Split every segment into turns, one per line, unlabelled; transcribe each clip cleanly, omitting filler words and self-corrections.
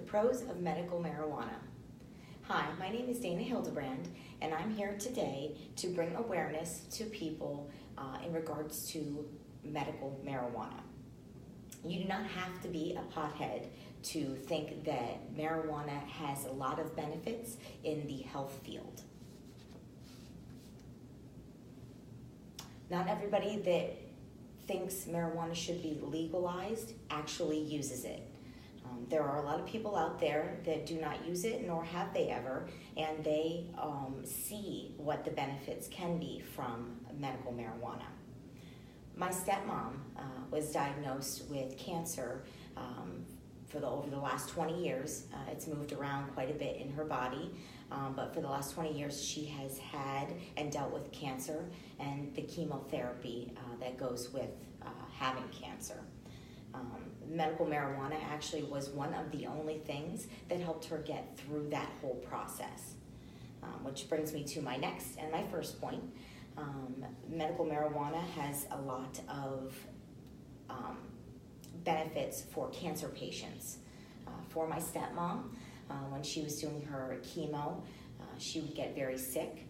pros of medical marijuana. Hi, my name is Dana Hildebrand, and I'm here today to bring awareness to people in regards to medical marijuana. You do not have to be a pothead to think that marijuana has a lot of benefits in the health field. Not everybody that thinks marijuana should be legalized actually uses it. There are a lot of people out there that do not use it, nor have they ever, and they see what the benefits can be from medical marijuana. My stepmom was diagnosed with cancer over the last 20 years. It's moved around quite a bit in her body, but for the last 20 years she has had and dealt with cancer and the chemotherapy that goes with having cancer. Medical marijuana actually was one of the only things that helped her get through that whole process. Which brings me to my next and my first point. Medical marijuana has a lot of benefits for cancer patients. For my stepmom, when she was doing her chemo, she would get very sick,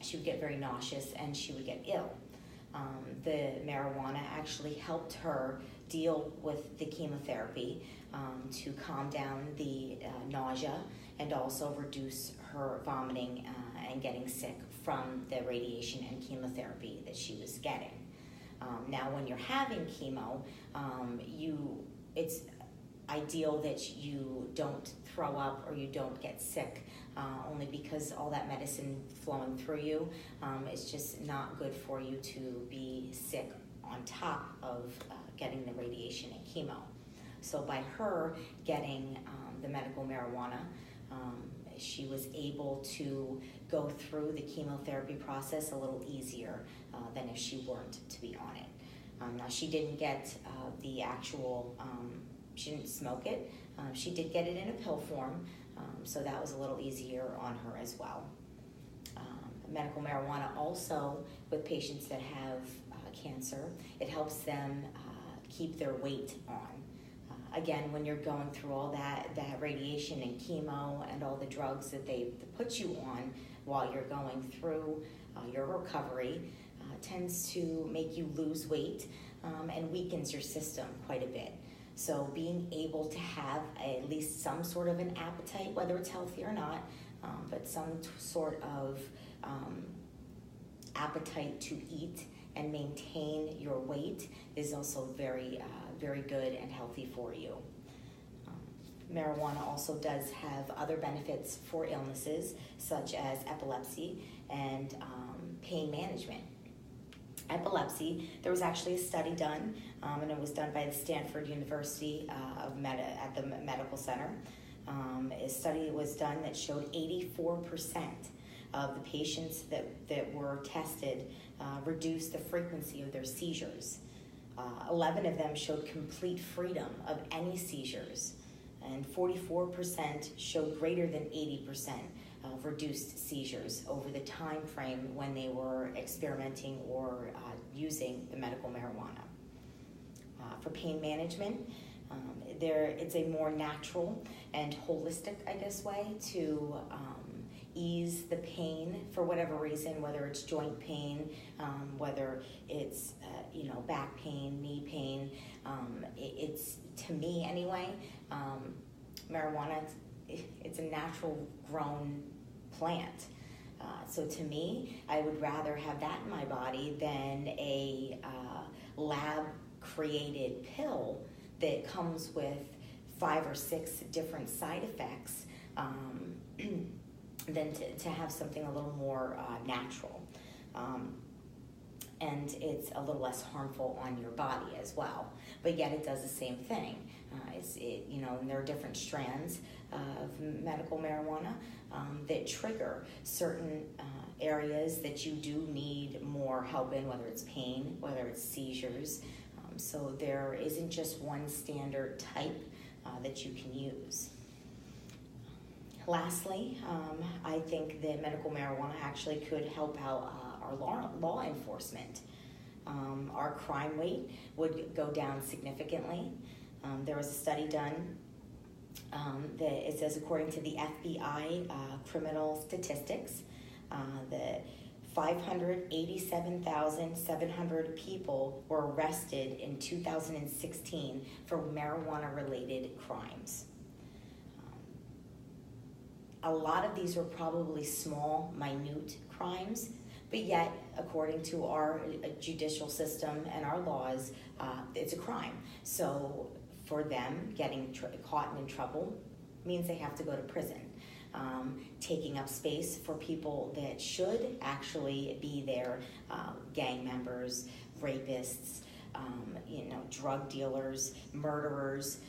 she would get very nauseous, and she would get ill. The marijuana actually helped her deal with the chemotherapy to calm down the nausea and also reduce her vomiting and getting sick from the radiation and chemotherapy that she was getting. Now, when you're having chemo, it's ideal that you don't throw up or you don't get sick, only because all that medicine flowing through you is just not good for you to be sick on top of getting the radiation and chemo. So by her getting the medical marijuana, she was able to go through the chemotherapy process a little easier than if she weren't to be on it. Now, she didn't get the actual, she didn't smoke it. She did get it in a pill form, so that was a little easier on her as well. Medical marijuana also, with patients that have cancer, it helps them keep their weight on. Again, when you're going through all that radiation and chemo and all the drugs that they put you on while you're going through your recovery, tends to make you lose weight and weakens your system quite a bit. So being able to have at least some sort of an appetite, whether it's healthy or not, but some sort of appetite to eat and maintain your weight is also very, very good and healthy for you. Marijuana also does have other benefits for illnesses such as epilepsy and pain management. Epilepsy, there was actually a study done, and it was done by the Stanford University at the Medical Center. A study was done that showed 84% of the patients that were tested reduced the frequency of their seizures. 11 of them showed complete freedom of any seizures, and 44% showed greater than 80% of reduced seizures over the time frame when they were experimenting or using the medical marijuana. For pain management, it's a more natural and holistic, I guess, way to ease the pain for whatever reason, whether it's joint pain, whether it's back pain, knee pain. It's, to me anyway, marijuana, it's a natural grown plant. So to me, I would rather have that in my body than a lab created pill that comes with 5 or 6 different side effects than to have something a little more natural. And it's a little less harmful on your body as well, but yet it does the same thing. And there are different strands of medical marijuana that trigger certain areas that you do need more help in, whether it's pain, whether it's seizures. So there isn't just one standard type that you can use. Lastly, I think that medical marijuana actually could help out our law enforcement. Our crime rate would go down significantly. There was a study done It says, according to the FBI criminal statistics, the 587,700 people were arrested in 2016 for marijuana-related crimes. A lot of these were probably small, minute crimes, but yet, according to our judicial system and our laws, it's a crime. So for them, getting caught and in trouble means they have to go to prison. Taking up space for people that should actually be there, gang members, rapists, drug dealers, murderers,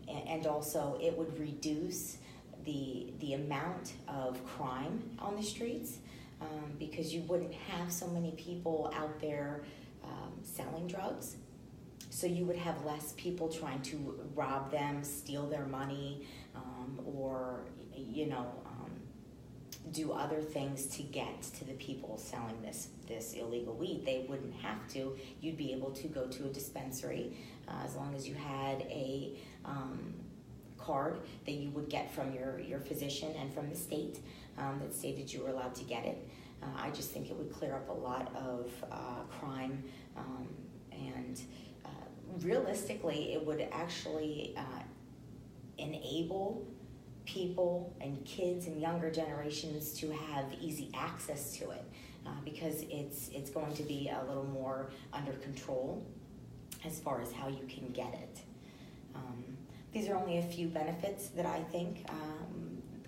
and also it would reduce the amount of crime on the streets, because you wouldn't have so many people out there selling drugs. So you would have less people trying to rob them, steal their money, or do other things to get to the people selling this illegal weed. They wouldn't have to. You'd be able to go to a dispensary as long as you had a card that you would get from your physician and from the state that stated you were allowed to get it. I just think it would clear up a lot of crime, and realistically, it would actually enable people and kids and younger generations to have easy access to it, because it's going to be a little more under control as far as how you can get it. These are only a few benefits that I think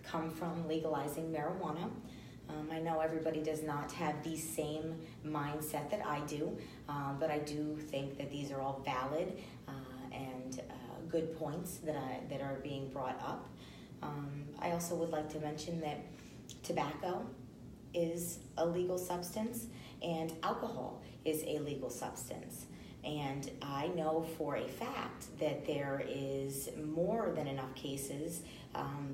come from legalizing marijuana. I know everybody does not have the same mindset that I do, but I do think that these are all valid and good points that are being brought up. I also would like to mention that tobacco is a legal substance and alcohol is a legal substance. And I know for a fact that there is more than enough cases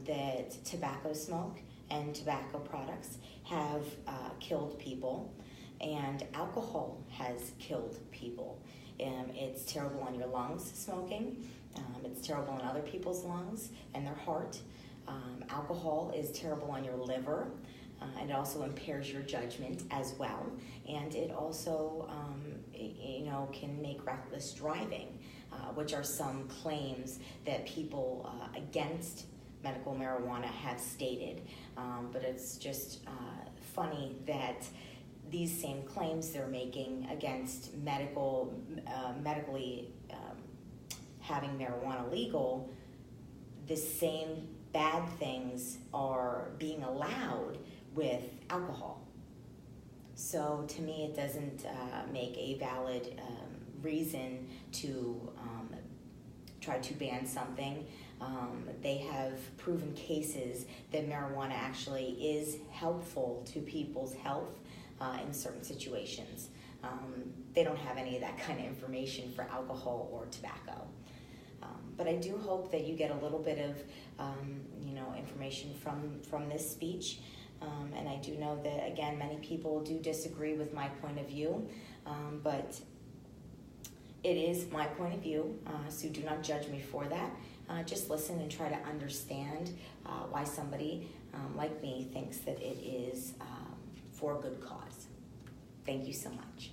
that tobacco smoke and tobacco products have killed people, and alcohol has killed people. It's terrible on your lungs, smoking. It's terrible on other people's lungs and their heart. Alcohol is terrible on your liver, and it also impairs your judgment as well. And it also, can make reckless driving, which are some claims that people against medical marijuana have stated. But it's just funny that these same claims they're making against medically having marijuana legal, the same bad things are being allowed with alcohol. So to me, it doesn't make a valid reason to try to ban something. They have proven cases that marijuana actually is helpful to people's health in certain situations. They don't have any of that kind of information for alcohol or tobacco. But I do hope that you get a little bit of information from this speech. And I do know that, again, many people do disagree with my point of view, but it is my point of view, so do not judge me for that. Just listen and try to understand why somebody like me thinks that it is for a good cause. Thank you so much.